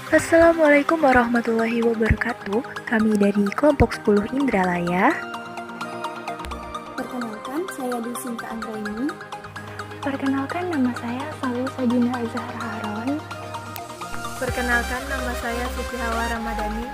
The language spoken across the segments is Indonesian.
Assalamualaikum warahmatullahi wabarakatuh. Kami dari kelompok 10 Indralaya. Perkenalkan, saya Dusinta Anggraini. Perkenalkan, nama saya Salu Sajina Zahra Haron. Perkenalkan, nama saya Siti Hawa Ramadhani.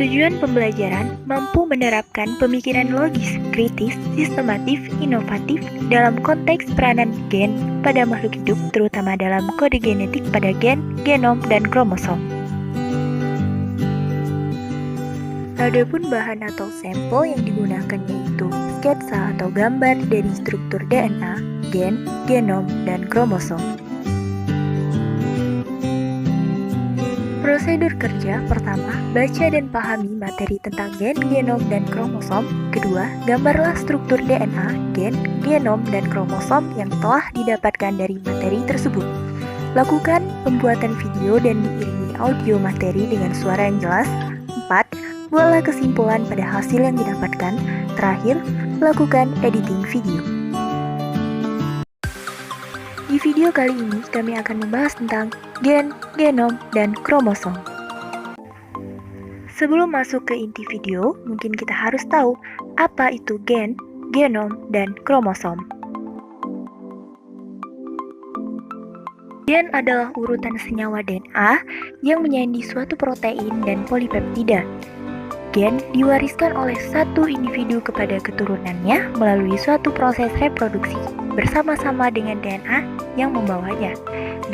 Tujuan pembelajaran mampu menerapkan pemikiran logis, kritis, sistematif, inovatif dalam konteks peranan gen pada makhluk hidup, terutama dalam kode genetik pada gen, genom, dan kromosom. Adapun bahan atau sampel yang digunakan yaitu sketsa atau gambar dari struktur DNA, gen, genom, dan kromosom. Prosedur kerja pertama, baca dan pahami materi tentang gen, genom, dan kromosom. Kedua, gambarlah struktur DNA, gen, genom, dan kromosom yang telah didapatkan dari materi tersebut. Lakukan pembuatan video dan diiringi audio materi dengan suara yang jelas. 4. Buatlah kesimpulan pada hasil yang didapatkan. Terakhir, lakukan editing video. Di video kali ini, kami akan membahas tentang gen, genom, dan kromosom. Sebelum masuk ke inti video, mungkin kita harus tahu apa itu gen, genom, dan kromosom. Gen adalah urutan senyawa DNA yang menjadi suatu protein dan polipeptida. Gen diwariskan oleh satu individu kepada keturunannya melalui suatu proses reproduksi bersama-sama dengan DNA yang membawanya.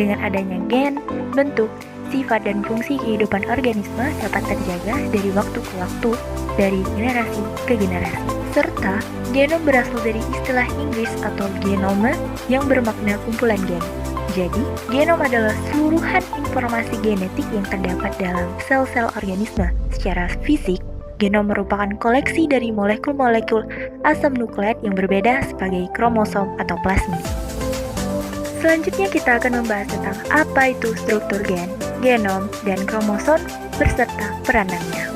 Dengan adanya gen, bentuk, sifat, dan fungsi kehidupan organisme dapat terjaga dari waktu ke waktu, dari generasi ke generasi. Serta, genom berasal dari istilah Inggris atau genome yang bermakna kumpulan gen. Jadi, genom adalah seluruhan informasi genetik yang terdapat dalam sel-sel organisme. Secara fisik, genom merupakan koleksi dari molekul-molekul asam nukleat yang berbeda sebagai kromosom atau plasmid. Selanjutnya kita akan membahas tentang apa itu struktur gen, genom, dan kromosom beserta peranannya.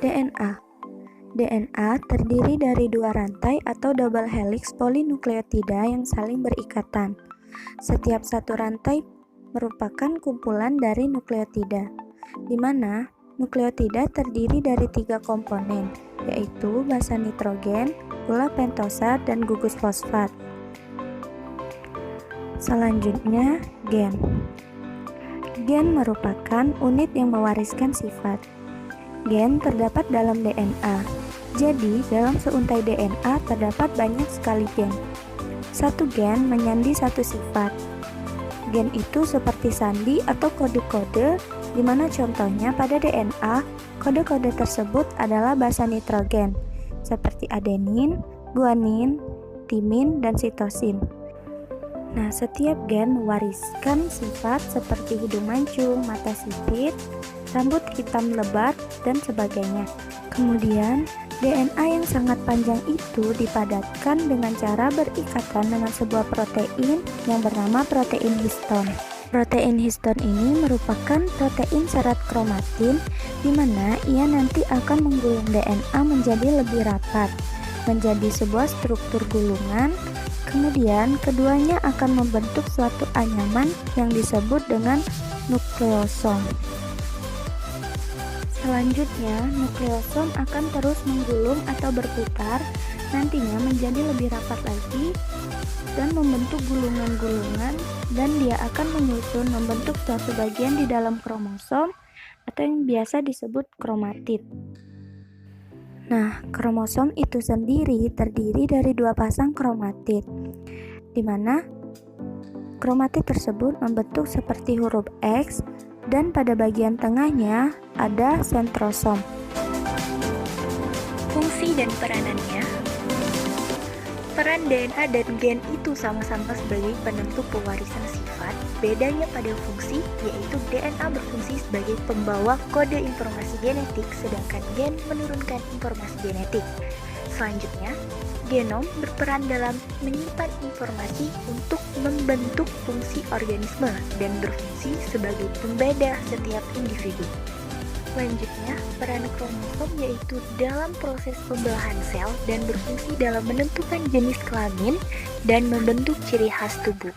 DNA. DNA terdiri dari dua rantai atau double helix polinukleotida yang saling berikatan. Setiap satu rantai merupakan kumpulan dari nukleotida, di mana nukleotida terdiri dari 3 komponen, yaitu basa nitrogen, gula pentosa, dan gugus fosfat. Selanjutnya, gen. Gen merupakan unit yang mewariskan sifat. Gen terdapat dalam DNA. Jadi, dalam seuntai DNA terdapat banyak sekali gen. Satu gen menyandi satu sifat. Gen itu seperti sandi atau kode-kode, di mana contohnya pada DNA, kode-kode tersebut adalah basa nitrogen, seperti adenin, guanin, timin, dan sitosin. Nah, setiap gen mewariskan sifat seperti hidung mancung, mata sipit, rambut hitam lebat, dan sebagainya. Kemudian, DNA yang sangat panjang itu dipadatkan dengan cara berikatan dengan sebuah protein yang bernama protein histon. Protein histon ini merupakan protein syarat kromatin, di mana ia nanti akan menggulung DNA menjadi lebih rapat, menjadi sebuah struktur gulungan. Kemudian, keduanya akan membentuk suatu anyaman yang disebut dengan nukleosom. Selanjutnya, nukleosom akan terus menggulung atau berputar, nantinya menjadi lebih rapat lagi dan membentuk gulungan-gulungan, dan dia akan menyusun membentuk suatu bagian di dalam kromosom atau yang biasa disebut kromatid. Nah, kromosom itu sendiri terdiri dari 2 pasang kromatid, di mana kromatid tersebut membentuk seperti huruf X, dan pada bagian tengahnya ada sentrosom. Fungsi dan peranannya. Peran DNA dan gen itu sama-sama sebagai penentu pewarisan sifat. Bedanya pada fungsi, yaitu DNA berfungsi sebagai pembawa kode informasi genetik, sedangkan gen menurunkan informasi genetik. Selanjutnya, genom berperan dalam menyimpan informasi untuk membentuk fungsi organisme dan berfungsi sebagai pembeda setiap individu. Selanjutnya, selanjutnya, peran kromosom yaitu dalam proses pembelahan sel dan berfungsi dalam menentukan jenis kelamin dan membentuk ciri khas tubuh.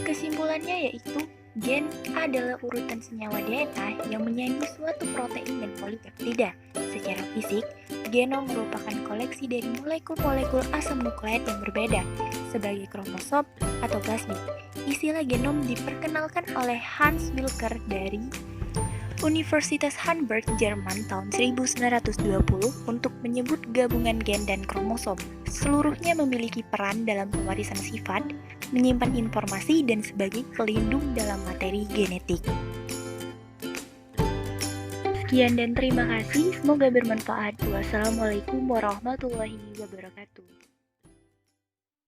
Kesimpulannya yaitu, gen adalah urutan senyawa DNA yang menyaingi suatu protein dan polipeptida. Secara fisik, genom merupakan koleksi dari molekul-molekul asam nukleat yang berbeda sebagai kromosom atau plasmid. Istilah genom diperkenalkan oleh Hans Wilker dari Universitas Hamburg, Jerman tahun 1920 untuk menyebut gabungan gen dan kromosom. Seluruhnya memiliki peran dalam pewarisan sifat, menyimpan informasi, dan sebagai pelindung dalam materi genetik. Sekian dan terima kasih, semoga bermanfaat. Wassalamualaikum warahmatullahi wabarakatuh.